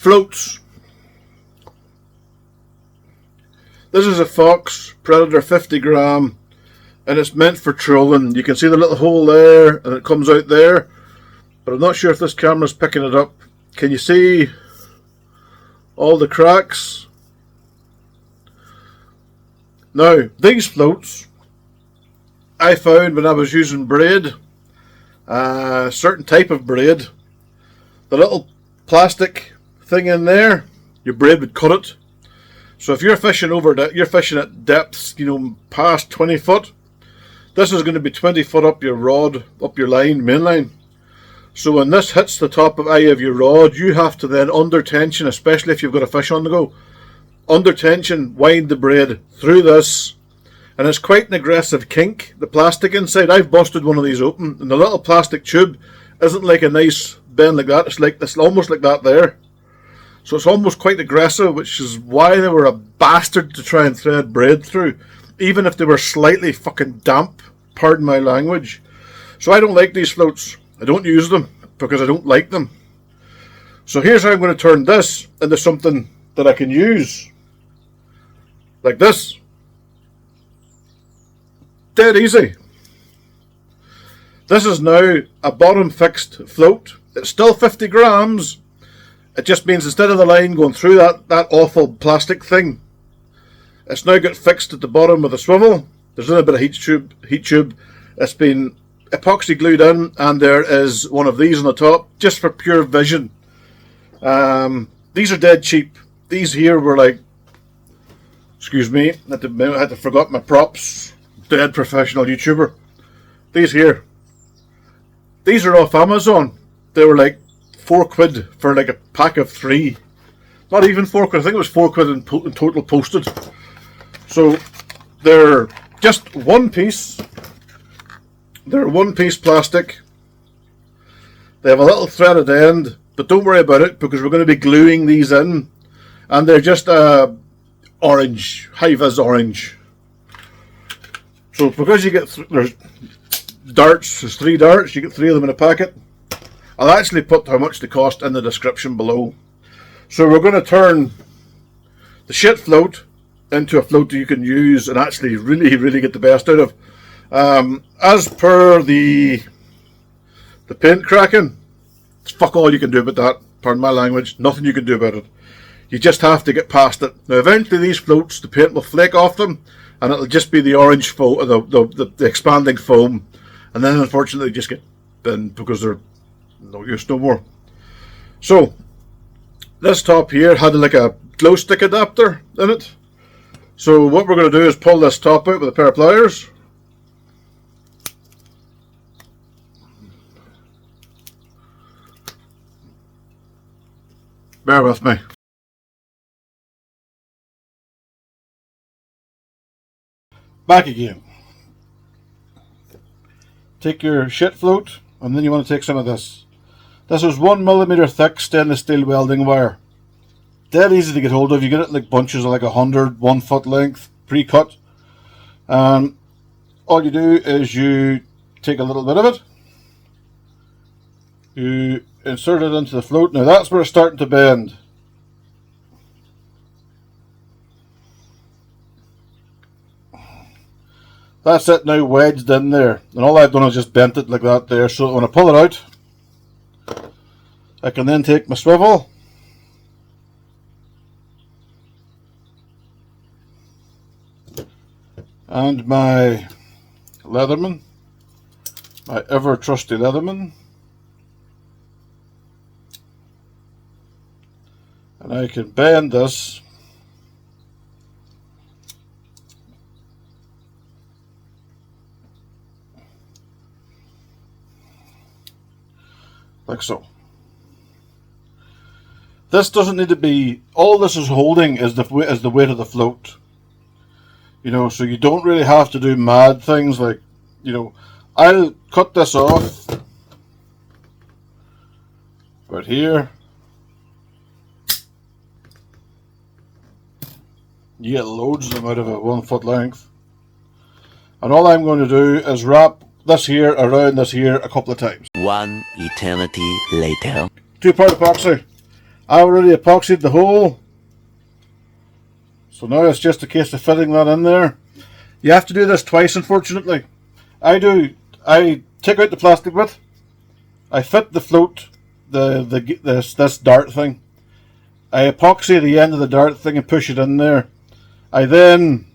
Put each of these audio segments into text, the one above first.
Floats. This is a Fox Predator 50 gram, and it's meant for trolling. You can see the little hole there, and it comes out there, but I'm not sure if this camera's picking it up. Can you see all the cracks? Now, these floats I found when I was using braid, a certain type of braid. The little plastic thing in there, your braid would cut it. So if you're fishing you're fishing at depths, past 20 foot, this is going to be 20 foot up your rod, up your line, main line. So when this hits the top of eye of your rod, you have to then, under tension, especially if you've got a fish on the go, under tension, wind the braid through this. And it's quite an aggressive kink, the plastic inside. I've busted one of these open, and the little plastic tube isn't like a nice bend like that. It's almost like that there. So it's almost quite aggressive, which is why they were a bastard to try and thread braid through, even if they were slightly fucking damp, pardon my language. So I don't like these floats. I don't use them because I don't like them. So here's how I'm going to turn this into something that I can use. Like this. Dead easy. This is now a bottom fixed float. It's still 50 grams. It just means instead of the line going through that awful plastic thing, it's now got fixed at the bottom of the swivel. There's a little bit of heat tube. It's been epoxy glued in, and there is one of these on the top just for pure vision. These are dead cheap. These here were like, excuse me, I had to forget my props. Dead professional YouTuber. These here, these are off Amazon. They were like £4 for like a pack of 3. Not even £4. I think it was £4 in total posted. So they're just one piece. They're one piece plastic. They have a little threaded end, but don't worry about it because we're going to be gluing these in, and they're just orange, high-vis orange. So because you get there's darts, there's 3 darts, you get 3 of them in a packet. I'll actually put how much they cost in the description below. So we're going to turn the shit float into a float that you can use and actually really, really get the best out of. As per the paint cracking, it's fuck all you can do about that. Pardon my language. Nothing you can do about it. You just have to get past it. Now eventually these floats, the paint will flake off them, and it'll just be the orange foam, the expanding foam, and then unfortunately just get binned because they're no use no more. So this top here had like a glow stick adapter in it. So what we're going to do is pull this top out with a pair of pliers. Bear with me. Back again. Take your shit float, and then you want to take some of this. This is 1mm thick stainless steel welding wire. Dead easy to get hold of. You get it in like bunches of like 100, 1 foot length, pre-cut. And all you do is you take a little bit of it. You insert it into the float. Now that's where it's starting to bend. That's it now wedged in there. And all I've done is just bent it like that there. So when I pull it out, I can then take my swivel and my Leatherman, my ever trusty Leatherman, and I can bend this like so. This doesn't need to be, all this is holding is the weight of the float. You know, so you don't really have to do mad things like, you know, I'll cut this off right here. You get loads of them out of a 1 foot length. And all I'm going to do is wrap this here around this here a couple of times. One eternity later. 2-part epoxy. I already epoxied the hole, so now it's just a case of fitting that in there. You have to do this twice, unfortunately. I take out the plastic bit, I fit the float, this dart thing. I epoxy the end of the dart thing and push it in there. I then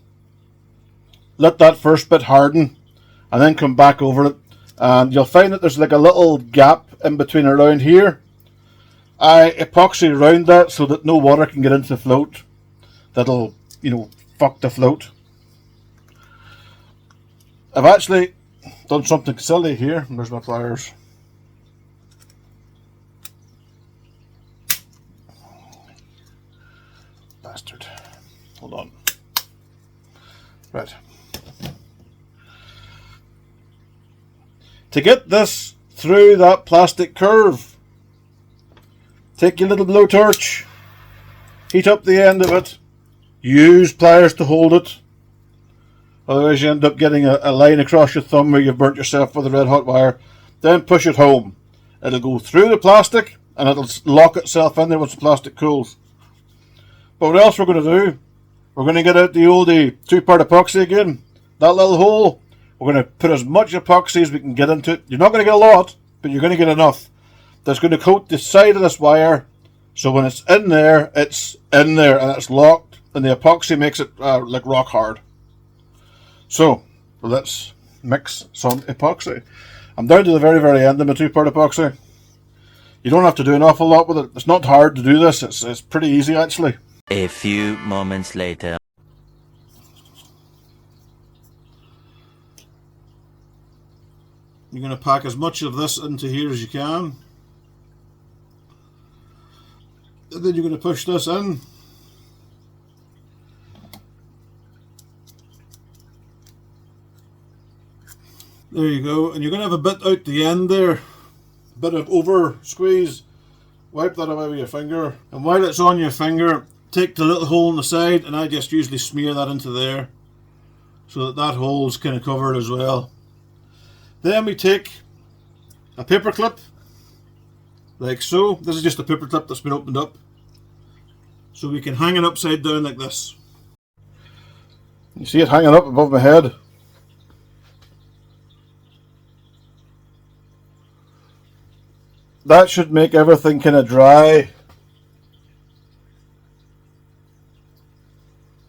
let that first bit harden and then come back over it, and you'll find that there's like a little gap in between around here. I epoxy around that so that no water can get into the float. That'll, fuck the float. I've actually done something silly here. There's my pliers. Bastard. Hold on. Right. To get this through that plastic curve, take your little blowtorch, heat up the end of it, use pliers to hold it. Otherwise you end up getting a line across your thumb where you've burnt yourself with a red hot wire. Then push it home. It'll go through the plastic and it'll lock itself in there once the plastic cools. But what else we're going to do? We're going to get out the oldie 2-part epoxy again. That little hole, we're going to put as much epoxy as we can get into it. You're not going to get a lot, but you're going to get enough. That's going to coat the side of this wire, so when it's in there and it's locked, and the epoxy makes it like rock hard. So let's mix some epoxy. I'm down to the very, very end of my 2-part epoxy. You don't have to do an awful lot with it. It's not hard to do this. It's pretty easy actually. A few moments later. You're going to pack as much of this into here as you can. And then you're going to push this in. There you go. And you're going to have a bit out the end there. A bit of over squeeze. Wipe that away with your finger. And while it's on your finger, take the little hole in the side, and I just usually smear that into there so that hole's kind of covered as well. Then we take a paper clip, like so. This is just a paper clip that's been opened up. So we can hang it upside down like this. You see it hanging up above my head? That should make everything kind of dry.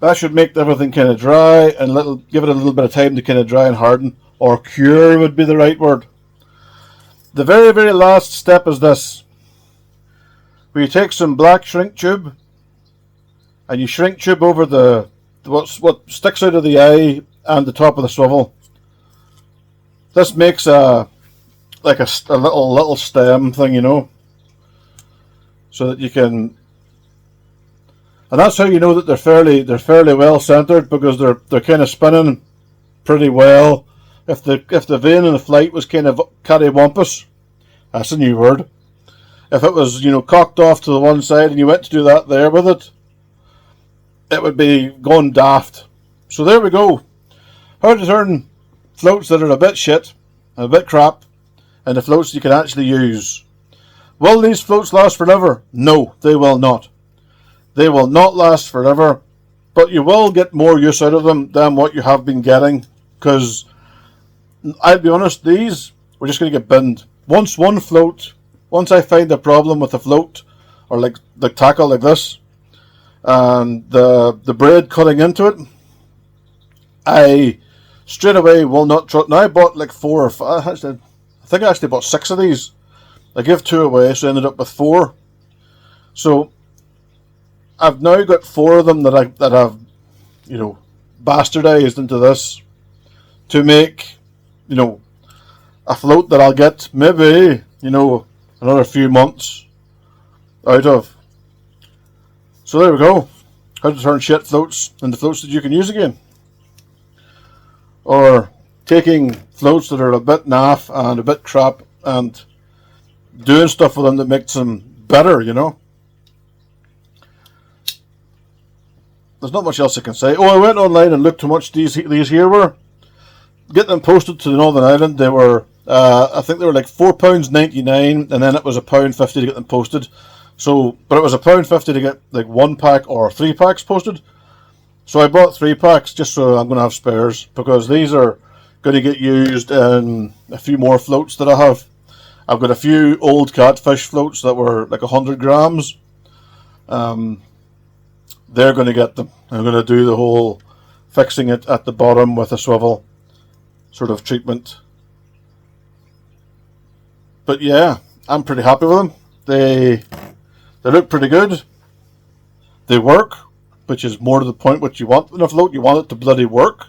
That should make everything kind of dry and give it a little bit of time to kind of dry and harden. Or cure would be the right word. The very, very last step is this. Where you take some black shrink tube and you shrink tube over what sticks out of the eye and the top of the swivel. This makes a little stem thing, so that you can. And that's how you know that they're fairly well centered, because they're kind of spinning pretty well. If the vein in the flight was kind of cattywampus, that's a new word. If it was cocked off to the one side and you went to do that there with it, it would be going daft. So there we go. How to turn floats that are a bit shit and a bit crap into floats you can actually use. Will these floats last forever? No, they will not. They will not last forever, but you will get more use out of them than what you have been getting, because I'll be honest, these we're just going to get binned. Once I find a problem with a float, or like the tackle like this, and the braid cutting into it, I straight away will not trust. Now I bought like 4 or 5. I think I actually bought 6 of these. I gave 2 away, so I ended up with 4. So I've now got 4 of them that I've bastardized into this to make a float that I'll get maybe another few months out of. So there we go. How to turn shit floats into floats that you can use again, or taking floats that are a bit naff and a bit crap and doing stuff with them that makes them better. There's not much else I can say. Oh, I went online and looked how much these here were. Get them posted to the Northern Ireland. They were, I think they were like £4.99, and then it was £1.50 to get them posted. So, but it was £1.50 to get like 1 pack or 3 packs posted. So I bought 3 packs just so I'm going to have spares, because these are going to get used in a few more floats that I have. I've got a few old catfish floats that were like 100 grams. They're going to get them. I'm going to do the whole fixing it at the bottom with a swivel sort of treatment. But yeah, I'm pretty happy with them. They look pretty good. They work, which is more to the point what you want in a float. You want it to bloody work.